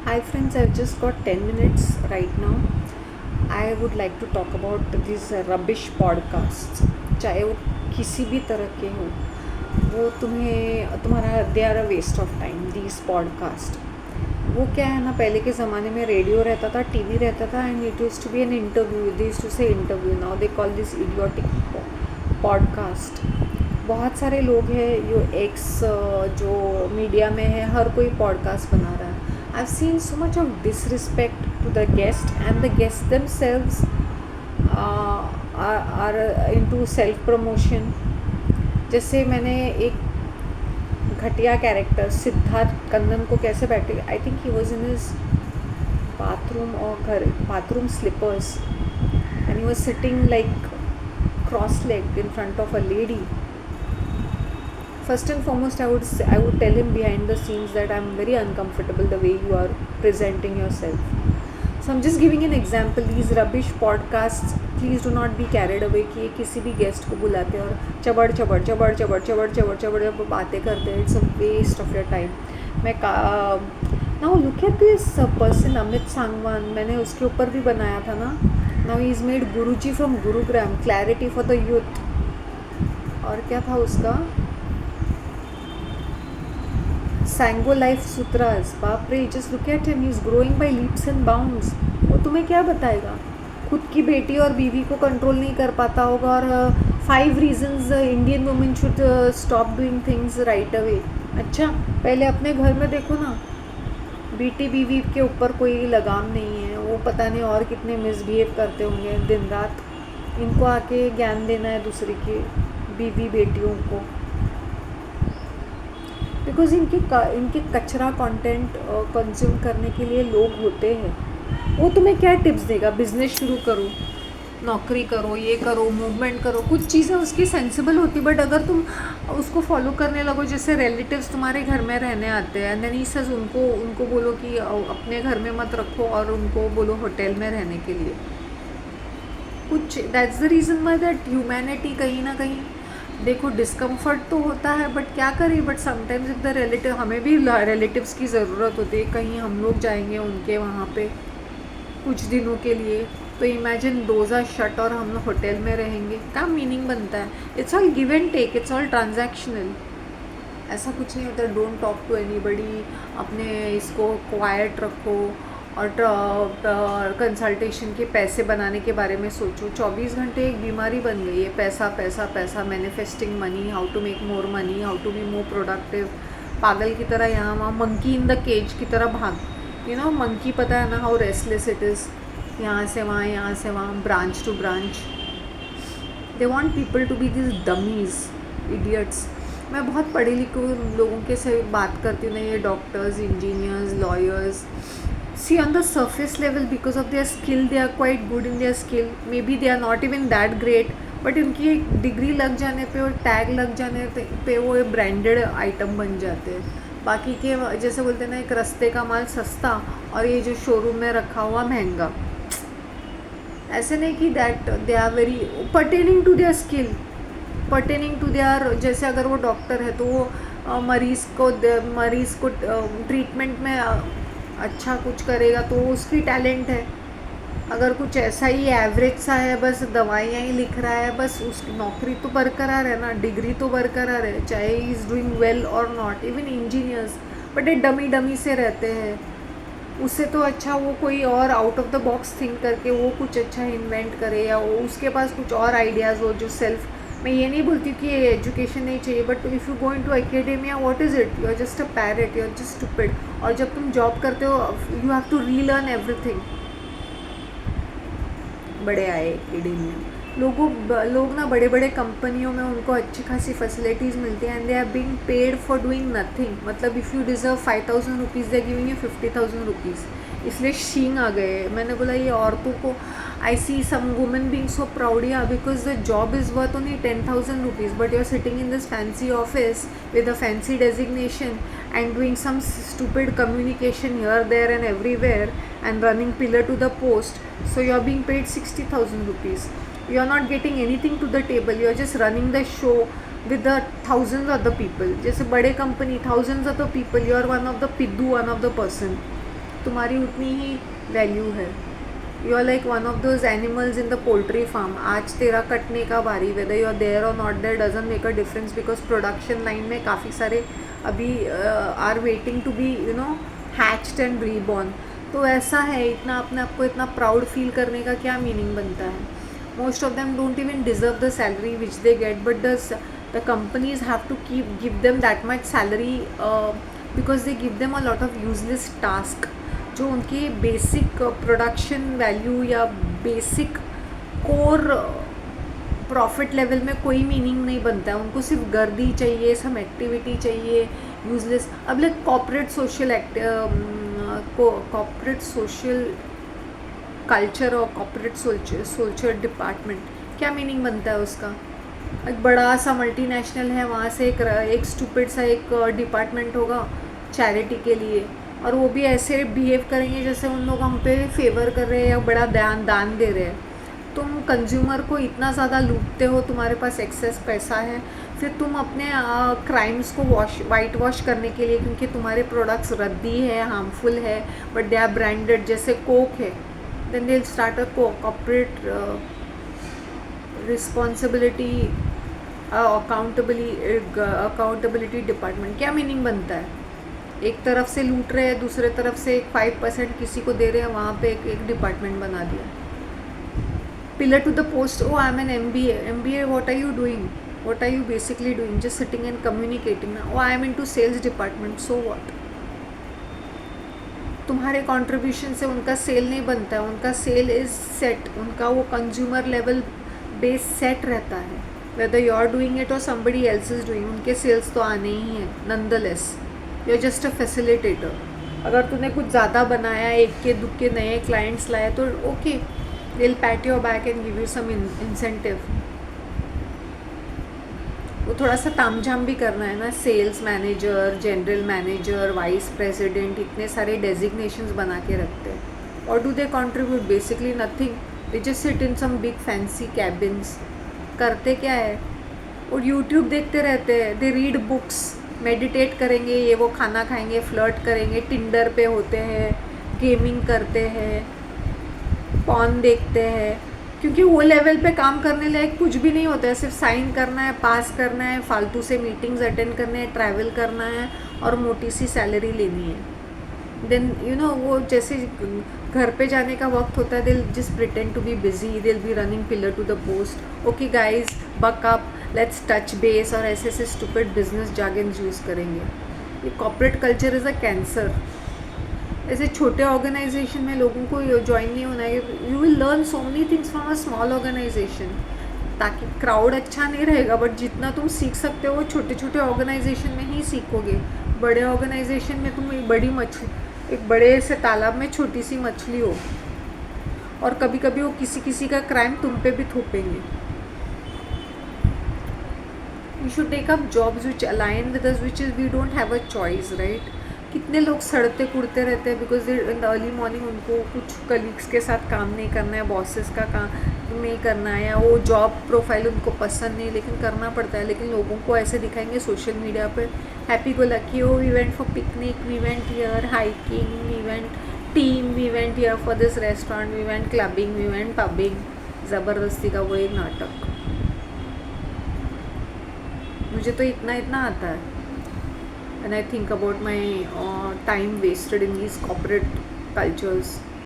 Hi friends, I've just got 10 minutes right now. I would like to talk about these rubbish podcasts. चाहे वो किसी भी तरह के हो, वो तुम्हारा they are a waste of time these podcast. वो क्या है ना, पहले के ज़माने में रेडियो रहता था, टीवी रहता था, and it used to be an interview. They used to say interview. Now they call this idiotic podcast. बहुत सारे लोग हैं जो मीडिया में है, हर कोई पॉडकास्ट बना रहा है. I've seen so much of disrespect to the guest, and the guests themselves are into self promotion. जैसे मैंने एक घटिया कैरेक्टर सिद्धार्थ कंदन को कैसे बैठे, I think he was in his bathroom slippers, and he was sitting like cross legged in front of a lady. First and foremost, I would tell him behind the scenes that I'm very uncomfortable the way you are presenting yourself. So I'm just giving an example. These rubbish podcasts, please do not be carried away कि ये किसी भी guest को बुलाते हैं और चबड़ बातें करते हैं. It's a waste of your time. Now look at this person Amit Sangwan. मैंने उसके ऊपर भी बनाया था ना. Now he is made Guruji from Gurugram, clarity for the youth. और क्या था उसका, Sango Life Sutras. बाप रे, just look at him, he is growing by leaps and bounds. वो तुम्हें क्या बताएगा? खुद की बेटी और बीवी को कंट्रोल नहीं कर पाता होगा. और 5 reasons Indian women should stop doing things right away. अच्छा, पहले अपने घर में देखो ना, बेटी बीवी के ऊपर कोई लगाम नहीं है. वो पता नहीं और कितने मिसबिहेव करते होंगे दिन रात. इनको आके ज्ञान देना है दूसरे की बीवी बेटियों को, बिकॉज इनके कचरा कंटेंट कंज्यूम करने के लिए लोग होते हैं. वो तुम्हें क्या टिप्स देगा? बिजनेस शुरू करो, नौकरी करो, ये करो, मूवमेंट करो. कुछ चीज़ें उसकी सेंसिबल होती, बट अगर तुम उसको फॉलो करने लगो, जैसे रिलेटिव्स तुम्हारे घर में रहने आते हैं, देन ही सेज उनको बोलो कि अपने घर में मत रखो और उनको बोलो होटल में रहने के लिए. कुछ that's the reason why that humanity कहीं ना कहीं, देखो डिस्कम्फर्ट तो होता है, बट क्या करें. But sometimes if the relative, हमें भी रिलेटिव्स की ज़रूरत होती है. कहीं हम लोग जाएंगे उनके वहाँ पे कुछ दिनों के लिए, तो इमेजिन डोज़ा शट और हम लोग होटल में रहेंगे, क्या मीनिंग बनता है? It's all give and take, it's all transactional. ऐसा कुछ नहीं होता. Don't talk to anybody. अपने इसको क्वाइट रखो और कंसल्टेशन के पैसे बनाने के बारे में सोचो. 24 घंटे एक बीमारी बन गई है. पैसा पैसा पैसा, manifesting money, how to make more money, how to be more productive. पागल की तरह यहाँ वहाँ, मंकी इन द केज की तरह भाग. मंकी पता है ना हाउ रेस्टलेस इट इज़. यहाँ से वहाँ, यहाँ से वहाँ, branch to branch. They want people to be this dummies, idiots. मैं बहुत पढ़े लिखे लोगों के से बात करती हूँ ना, ये doctors, engineers, lawyers. See, on the surface level, because of their skill, they are quite good in their skill. Maybe they are not even that great, but उनकी एक डिग्री लग जाने पे और टैग लग जाने पे वो एक ब्रांडेड आइटम बन जाते हैं. बाकी के जैसे बोलते हैं ना, एक रास्ते का माल सस्ता और ये जो शोरूम में रखा हुआ महंगा. ऐसे नहीं कि that they are very pertaining to their skill, pertaining to their. जैसे अगर वो डॉक्टर है तो वो मरीज़ को ट्रीटमेंट में अच्छा कुछ करेगा तो उसकी टैलेंट है. अगर कुछ ऐसा ही एवरेज सा है, बस दवाइयाँ ही लिख रहा है, बस उसकी नौकरी तो बरकरार है ना, डिग्री तो बरकरार है, चाहे ही इज़ डूइंग वेल और नॉट. इवन इंजीनियर्स, बट ये डमी से रहते हैं. उससे तो अच्छा वो कोई और out of the box think करके वो कुछ अच्छा इन्वेंट करे, या वो उसके पास कुछ और आइडियाज़ हो जो सेल्फ. मैं ये नहीं बोलती कि ये एजुकेशन नहीं चाहिए, but if you go into academia, what is it? You are just a parrot, you are just stupid. और जब तुम जॉब करते हो, you have to relearn everything. बड़े आए एकेडेमिया लोग ना, बड़े बड़े कंपनियों में उनको अच्छी खासी फैसिलिटीज़ मिलती हैं, and they are being paid for doing nothing. मतलब if you deserve 5,000 rupees, they are giving you 50,000 rupees. इसलिए शींग आ गए. मैंने बोला ये औरतों को, I see some women being so proud, yeah because the job is worth only 10,000 rupees, but you are sitting in this fancy office with a fancy designation and doing some stupid communication here, there and everywhere, and running pillar to the post. So you are being paid 60,000 rupees. You are not getting anything to the table. You are just running the show with the thousands of the people. जैसे बड़े company, thousands of the people, you are one of the piddu, one of the person. तुम्हारी उतनी ही value है। You are like one of those animals in the poultry farm. आज तेरा कटने का बारी, वेदर यू आर देयर और not there doesn't make a difference, because production line में काफ़ी सारे अभी are waiting to be hatched and reborn. तो ऐसा है, इतना अपने आप को इतना प्राउड फील करने का क्या मीनिंग बनता है? Most of them don't even deserve the salary which they get, but the companies have to give them that much salary because they give them a lot of useless task, जो उनकी basic production value या basic core profit level में कोई meaning नहीं बनता है। उनको सिर्फ गर्दी चाहिए, सम एक्टिविटी चाहिए यूजलेस। अब लाइक कॉर्पोरेट सोशल कल्चर और कॉर्पोरेट सोशल डिपार्टमेंट, क्या मीनिंग बनता है उसका? एक बड़ा सा मल्टीनेशनल है, वहाँ से एक स्टूपिड सा एक डिपार्टमेंट होगा चैरिटी के लिए, और वो भी ऐसे बिहेव करेंगे जैसे उन लोग हम पे फेवर कर रहे हैं या बड़ा दान दे रहे हैं। तुम कंज्यूमर को इतना ज़्यादा लूटते हो, तुम्हारे पास एक्सेस पैसा है, फिर तुम अपने क्राइम्स को वाइट वॉश करने के लिए, क्योंकि तुम्हारे प्रोडक्ट्स रद्दी है, हार्मफुल है, बट दे आर ब्रांडेड, जैसे कोक है, then they start a corporate responsibility accountability department. क्या मीनिंग बनता है? एक तरफ से लूट रहे हैं, दूसरे तरफ से 5% किसी को दे रहे हैं, वहाँ पे एक डिपार्टमेंट बना दिया। Pillar to the post, oh I am in MBA, what are you doing, what are you basically doing, just sitting and communicating. Oh I am into sales department, so what? तुम्हारे contribution से उनका cell नहीं बनता है, उनका cell is set, उनका वो consumer level base set रहता है, whether you are doing it और समबडी एल्स इज डूइंग, उनके सेल्स तो आने ही हैं nonetheless. You are just a facilitator. अगर तूने कुछ ज़्यादा बनाया, एक के दुख के नए क्लाइंट्स लाए, तो okay, they will pat your back and give you some incentive. वो थोड़ा सा तामझाम भी करना है ना। Sales manager, general manager, vice president, इतने सारे डेजिग्नेशंस बना के रखते हैं, और do they contribute? Basically nothing. They just sit in some big fancy cabins. करते क्या है? और यूट्यूब देखते रहते हैं, दे रीड बुक्स, मेडिटेट करेंगे, ये वो खाना खाएंगे, फ्लर्ट करेंगे, टिंडर पे होते हैं, गेमिंग करते हैं, पॉर्न देखते हैं, क्योंकि वो लेवल पे काम करने लायक कुछ भी नहीं होता है। सिर्फ साइन करना है, पास करना है, फालतू से मीटिंग्स अटेंड करने हैं, ट्रैवल करना है और मोटी सी सैलरी लेनी है। देन वो जैसे घर पे जाने का वक्त होता है, they'll just pretend to be busy, they'll be running pillar to the पोस्ट, okay guys buck up, let's touch base, और ऐसे ऐसे स्टूपिड बिजनेस जार्गन्स यूज़ करेंगे। ये corporate culture is a cancer. ऐसे छोटे ऑर्गेनाइजेशन में लोगों को ज्वाइन नहीं होना है। You will learn so many things from a small organisation, ताकि क्राउड अच्छा नहीं रहेगा, बट जितना तुम सीख सकते हो छोटे छोटे ऑर्गेनाइजेशन में ही सीखोगे। बड़े ऑर्गेनाइजेशन में तुम एक बड़े से तालाब में छोटी सी मछली हो, और कभी कभी वो किसी का क्राइम तुम पे भी थोपेंगे। You should take up jobs which align with us, which is we don't have a choice, right? कितने लोग सड़ते कुड़ते रहते हैं because in the early morning उनको कुछ कलीग्स के साथ काम नहीं करना है, बॉसेस का काम नहीं करना है, या वो जॉब प्रोफाइल उनको पसंद नहीं, लेकिन करना पड़ता है। लेकिन लोगों को ऐसे दिखाएंगे सोशल मीडिया पर, हैप्पी गो लकी हो, we went for picnic, we went here hiking, we went team, we went here for this restaurant, we went clubbing, we went pubbing. ज़बरदस्ती का वो एक नाटक। मुझे तो इतना आता है। When I think about my time wasted in these corporate cultures.